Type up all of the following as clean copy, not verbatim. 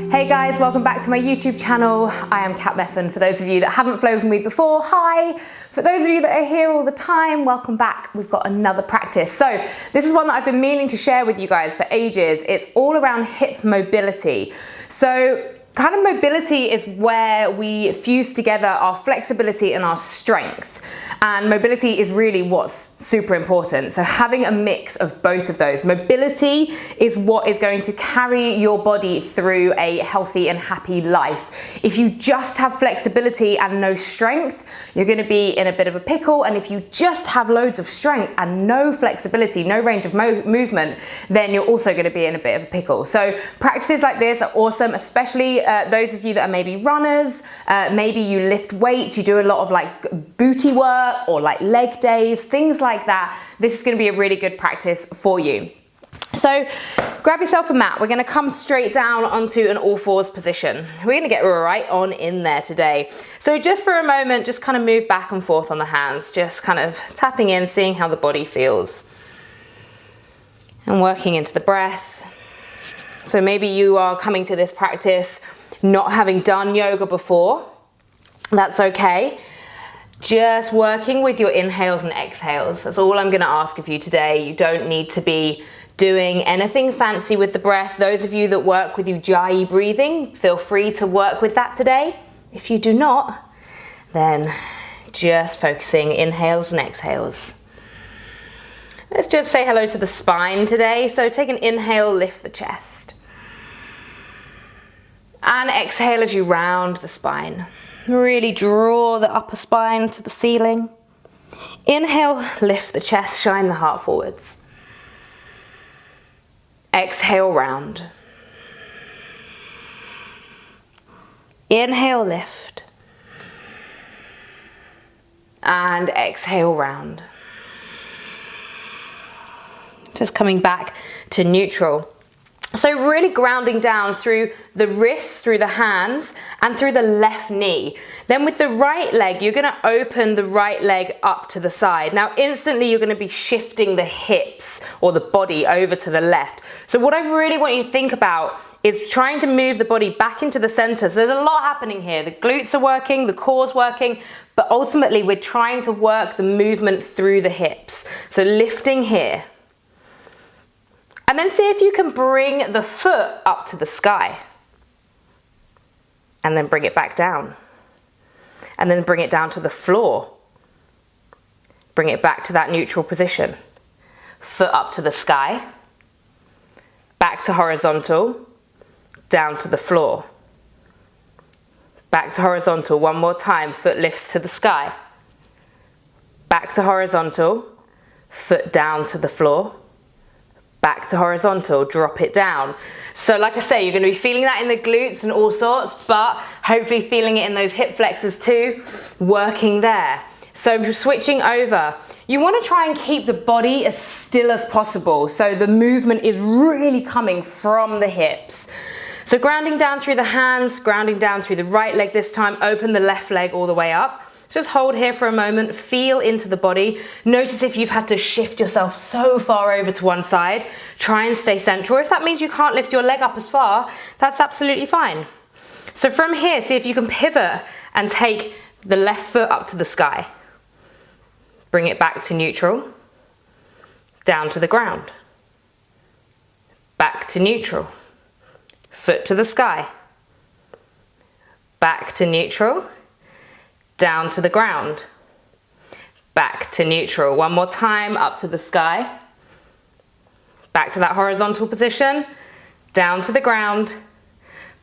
Hey guys, welcome back to my YouTube channel. I am Meffan. For those of you that haven't flown with me before, hi. For those of you that are here all the time, welcome back. We've got another practice. So this is one that I've been meaning to share with you guys for ages. It's all around hip mobility. So kind of mobility is where we fuse together our flexibility and our strength. And mobility is really what's super important. So having a mix of both of those. Mobility is what is going to carry your body through a healthy and happy life. If you just have flexibility and no strength, you're going to be in a bit of a pickle. And if you just have loads of strength and no flexibility, no range of movement, then you're also going to be in a bit of a pickle. So practices like this are awesome, especially those of you that are maybe runners, maybe you lift weights, you do a lot of like booty work, or like leg days, things like that. This is going to be a really good practice for you. So grab yourself a mat. We're going to come straight down onto an all fours position. We're going to get right on in there today. So just for a moment, just kind of move back and forth on the hands, just kind of tapping in, seeing how the body feels. And working into the breath. So maybe you are coming to this practice not having done yoga before. That's okay. Just working with your inhales and exhales. That's all I'm going to ask of you today. You don't need to be doing anything fancy with the breath. Those of you that work with Ujjayi breathing, feel free to work with that today. If you do not, then just focusing inhales and exhales. Let's just say hello to the spine today. So take an inhale, lift the chest. And exhale as you round the spine. Really draw the upper spine to the ceiling. Inhale, lift the chest, shine the heart forwards. Exhale, round. Inhale, lift. And exhale, round. Just coming back to neutral. So really grounding down through the wrists, through the hands, and through the left knee. Then with the right leg, you're going to open the right leg up to the side. Now instantly you're going to be shifting the hips or the body over to the left. So what I really want you to think about is trying to move the body back into the center. So there's a lot happening here. The glutes are working, the core's working, but ultimately we're trying to work the movement through the hips. So lifting here. And then see if you can bring the foot up to the sky. And then bring it back down. And then bring it down to the floor. Bring it back to that neutral position. Foot up to the sky. Back to horizontal. Down to the floor. Back to horizontal. One more time. Foot lifts to the sky. Back to horizontal. Foot down to the floor. Back to horizontal, drop it down. So like I say, you're going to be feeling that in the glutes and all sorts, but hopefully feeling it in those hip flexors too, working there. So switching over, you want to try and keep the body as still as possible. So the movement is really coming from the hips. So grounding down through the hands, grounding down through the right leg this time, open the left leg all the way up. Just hold here for a moment, feel into the body. Notice if you've had to shift yourself so far over to one side, try and stay central. If that means you can't lift your leg up as far, that's absolutely fine. So from here, see if you can pivot and take the left foot up to the sky. Bring it back to neutral, down to the ground. Back to neutral, foot to the sky. Back to neutral. Down to the ground, back to neutral. One more time, up to the sky, back to that horizontal position, down to the ground,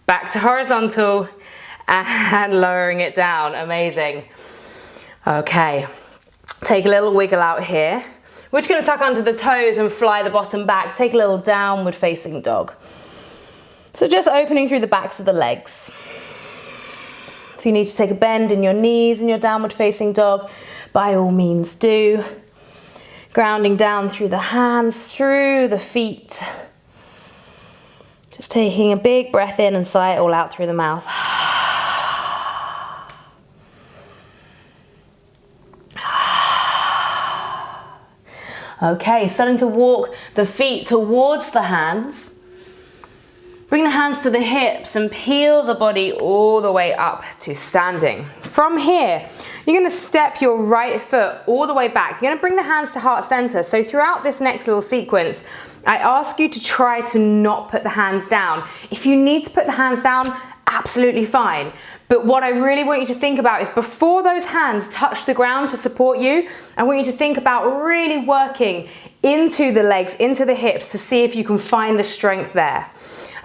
back to horizontal, and lowering it down. Amazing. Okay, take a little wiggle out here. We're just going to tuck under the toes and fly the bottom back. Take a little downward facing dog. So just opening through the backs of the legs. If you need to take a bend in your knees in your downward facing dog, by all means do. Grounding down through the hands, through the feet. Just taking a big breath in and sigh it all out through the mouth. Okay, starting to walk the feet towards the hands. Bring the hands to the hips and peel the body all the way up to standing. From here, you're going to step your right foot all the way back. You're going to bring the hands to heart center. So throughout this next little sequence, I ask you to try to not put the hands down. If you need to put the hands down, absolutely fine. But what I really want you to think about is before those hands touch the ground to support you, I want you to think about really working into the legs, into the hips to see if you can find the strength there.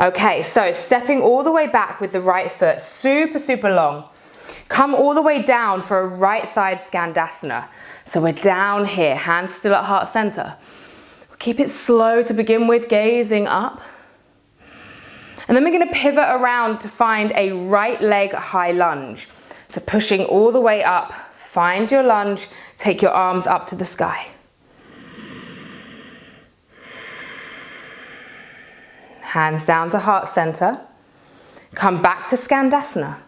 Okay, so stepping all the way back with the right foot, super, super long. Come all the way down for a right side Skandasana. So we're down here, hands still at heart center. Keep it slow to begin with, gazing up. And then we're going to pivot around to find a right leg high lunge. So pushing all the way up, find your lunge, take your arms up to the sky. Hands down to heart center. Come back to Skandasana.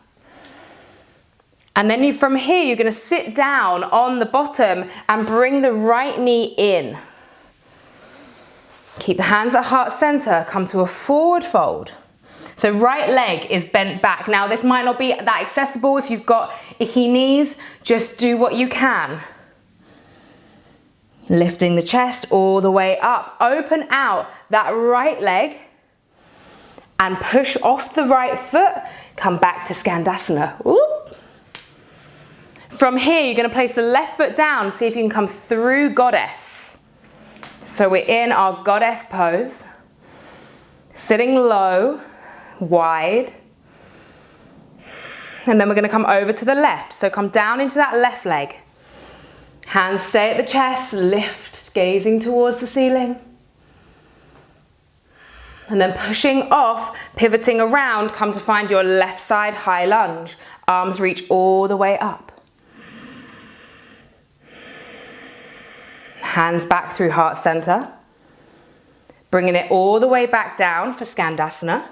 And then from here, you're going to sit down on the bottom and bring the right knee in. Keep the hands at heart center, come to a forward fold. So right leg is bent back. Now this might not be that accessible if you've got icky knees, just do what you can. Lifting the chest all the way up, open out that right leg and push off the right foot, come back to Skandasana. Whoop. From here, you're going to place the left foot down, see if you can come through goddess. So we're in our goddess pose, sitting low, wide, and then we're going to come over to the left. So come down into that left leg. Hands stay at the chest, lift, gazing towards the ceiling. And then pushing off, pivoting around, come to find your left side high lunge. Arms reach all the way up. Hands back through heart center. Bringing it all the way back down for Skandasana.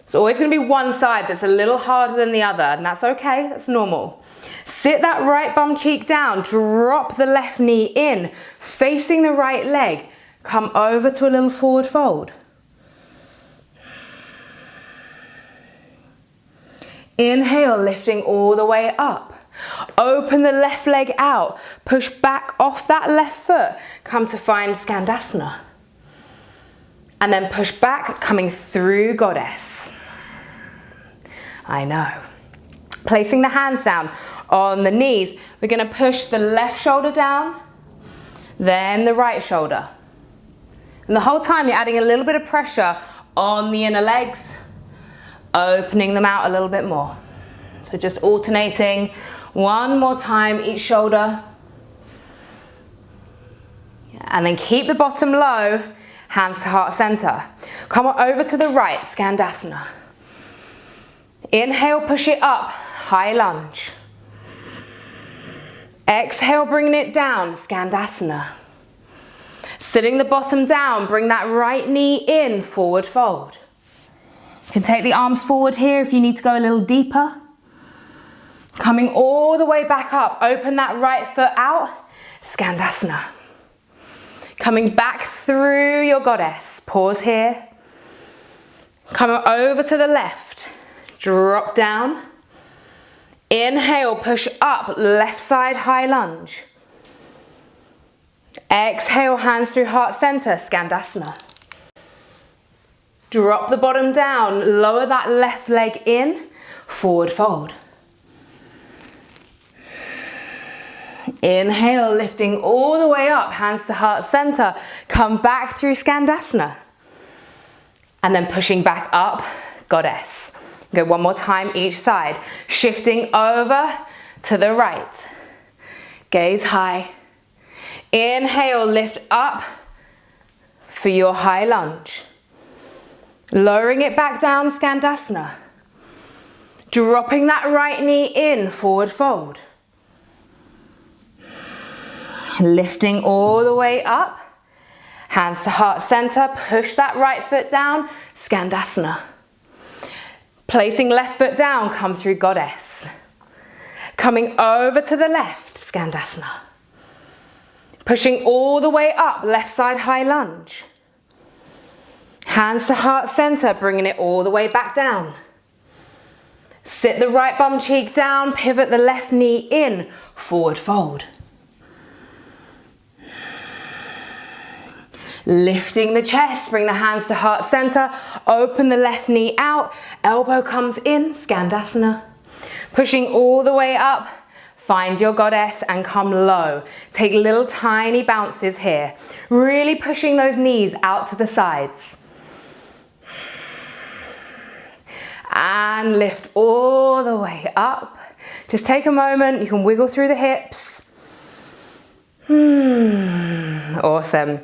It's always going to be one side that's a little harder than the other, and that's okay, that's normal. Sit that right bum cheek down, drop the left knee in, facing the right leg. Come over to a little forward fold. Inhale, lifting all the way up. Open the left leg out. Push back off that left foot. Come to find Skandasana. And then push back, coming through goddess. I know. Placing the hands down on the knees. We're going to push the left shoulder down, then the right shoulder. And the whole time you're adding a little bit of pressure on the inner legs, opening them out a little bit more. So just alternating one more time each shoulder. And then keep the bottom low, hands to heart center. Come on over to the right, Skandasana. Inhale, push it up, high lunge. Exhale, bringing it down, Skandasana. Sitting the bottom down, bring that right knee in, forward fold. You can take the arms forward here if you need to go a little deeper. Coming all the way back up, open that right foot out, Skandasana. Coming back through your goddess, pause here. Coming over to the left, drop down. Inhale, push up, left side high lunge. Exhale, hands through heart center, Skandasana. Drop the bottom down, lower that left leg in, forward fold. Inhale, lifting all the way up, hands to heart center. Come back through Skandasana. And then pushing back up, goddess. Go one more time each side. Shifting over to the right. Gaze high. Inhale, lift up for your high lunge. Lowering it back down, Skandasana. Dropping that right knee in, forward fold. Lifting all the way up. Hands to heart center, push that right foot down, Skandasana. Placing left foot down, come through goddess. Coming over to the left, Skandasana. Pushing all the way up, left side high lunge. Hands to heart center, bringing it all the way back down. Sit the right bum cheek down, pivot the left knee in, forward fold. Lifting the chest, bring the hands to heart center, open the left knee out, elbow comes in, Skandasana. Pushing all the way up, find your goddess and come low. Take little tiny bounces here, really pushing those knees out to the sides. And lift all the way up. Just take a moment, you can wiggle through the hips. Awesome.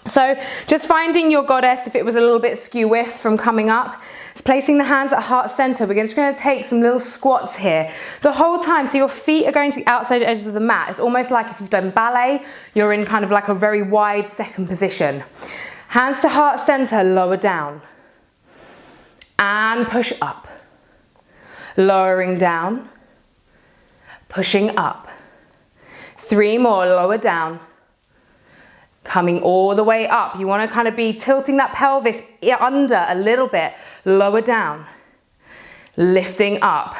So just finding your goddess, if it was a little bit skew-whiff from coming up, placing the hands at heart center. We're just going to take some little squats here the whole time. So your feet are going to the outside edges of the mat. It's almost like if you've done ballet, you're in kind of like a very wide second position. Hands to heart center, lower down. And push up. Lowering down. Pushing up. 3 more, lower down. Coming all the way up. You want to kind of be tilting that pelvis under a little bit. Lower down. Lifting up.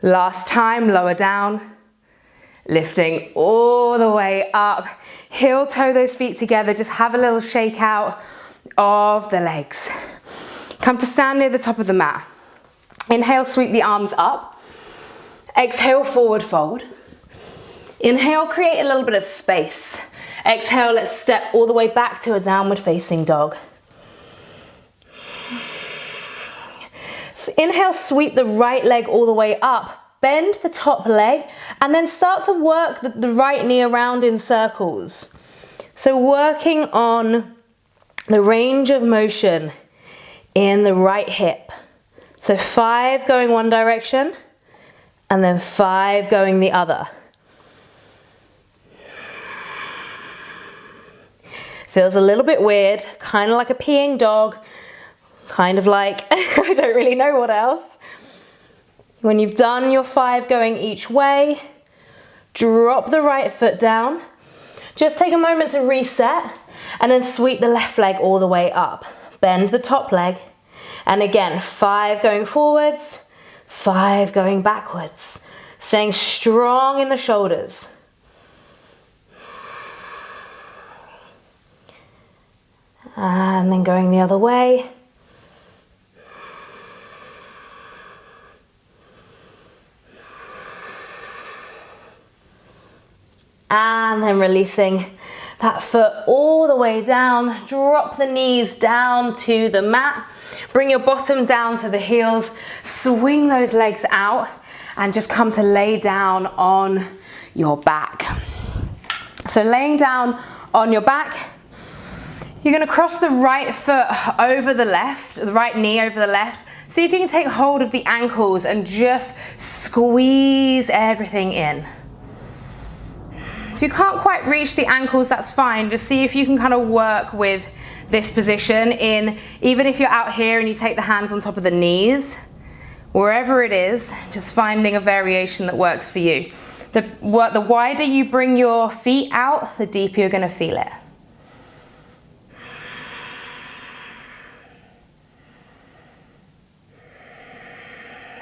Last time, lower down. Lifting all the way up. Heel toe those feet together. Just have a little shake out of the legs. Come to stand near the top of the mat. Inhale, sweep the arms up. Exhale, forward fold. Inhale, create a little bit of space. Exhale, let's step all the way back to a downward facing dog. So inhale, sweep the right leg all the way up. Bend the top leg and then start to work the right knee around in circles. So working on the range of motion in the right hip. So 5 going one direction and then 5 going the other. Feels a little bit weird, kind of like a peeing dog, kind of like, I don't really know what else. When you've done your 5 going each way, drop the right foot down. Just take a moment to reset and then sweep the left leg all the way up. Bend the top leg. And again, 5 going forwards, 5 going backwards. Staying strong in the shoulders. And then going the other way. And then releasing that foot all the way down. Drop the knees down to the mat. Bring your bottom down to the heels. Swing those legs out and just come to lay down on your back. So laying down on your back, you're going to cross the right foot over the left, the right knee over the left. See if you can take hold of the ankles and just squeeze everything in. If you can't quite reach the ankles, that's fine. Just see if you can kind of work with this position in, even if you're out here and you take the hands on top of the knees, wherever it is, just finding a variation that works for you. The wider you bring your feet out, the deeper you're going to feel it.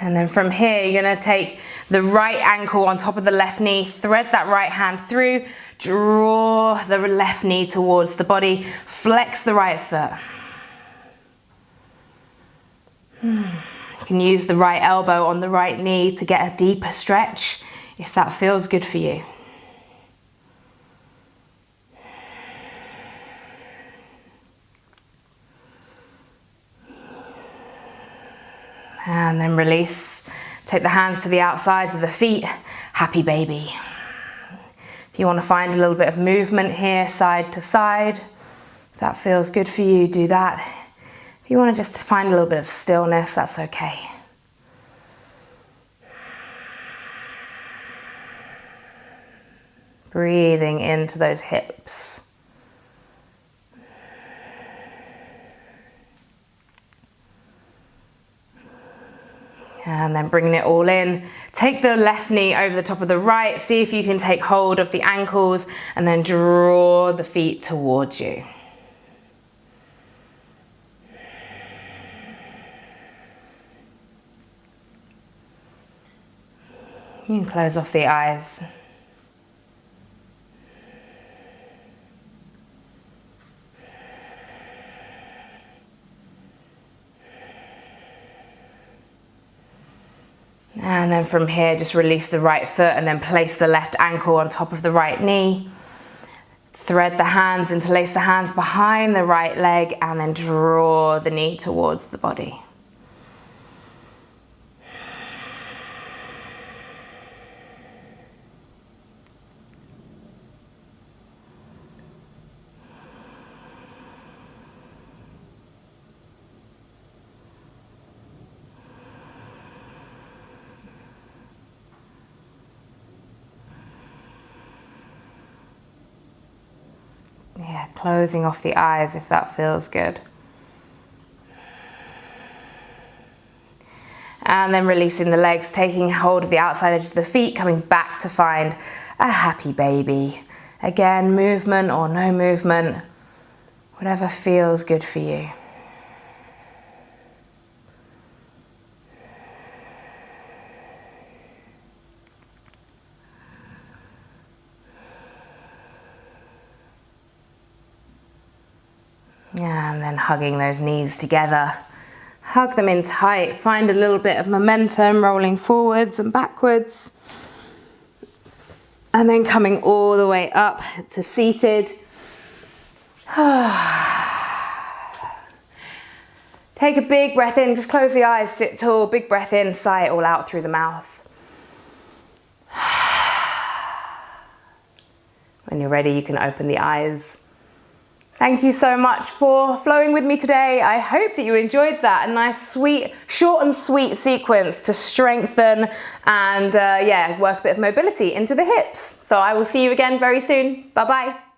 And then from here, you're going to take the right ankle on top of the left knee, thread that right hand through, draw the left knee towards the body, flex the right foot. You can use the right elbow on the right knee to get a deeper stretch if that feels good for you. And then release. Take the hands to the outsides of the feet. Happy baby. If you want to find a little bit of movement here, side to side, if that feels good for you, do that. If you want to just find a little bit of stillness, that's okay. Breathing into those hips. And then bringing it all in. Take the left knee over the top of the right. See if you can take hold of the ankles and then draw the feet towards you. You can close off the eyes. And then from here, just release the right foot and then place the left ankle on top of the right knee. Thread the hands, interlace the hands behind the right leg, and then draw the knee towards the body. Yeah, closing off the eyes if that feels good. And then releasing the legs, taking hold of the outside edge of the feet, coming back to find a happy baby. Again, movement or no movement, whatever feels good for you. And then hugging those knees together. Hug them in tight. Find a little bit of momentum, rolling forwards and backwards. And then coming all the way up to seated. Take a big breath in. Just close the eyes, sit tall. Big breath in, sigh it all out through the mouth. When you're ready, you can open the eyes. Thank you so much for flowing with me today. I hope that you enjoyed that. A nice, sweet, short and sweet sequence to strengthen and yeah, work a bit of mobility into the hips. So I will see you again very soon. Bye-bye.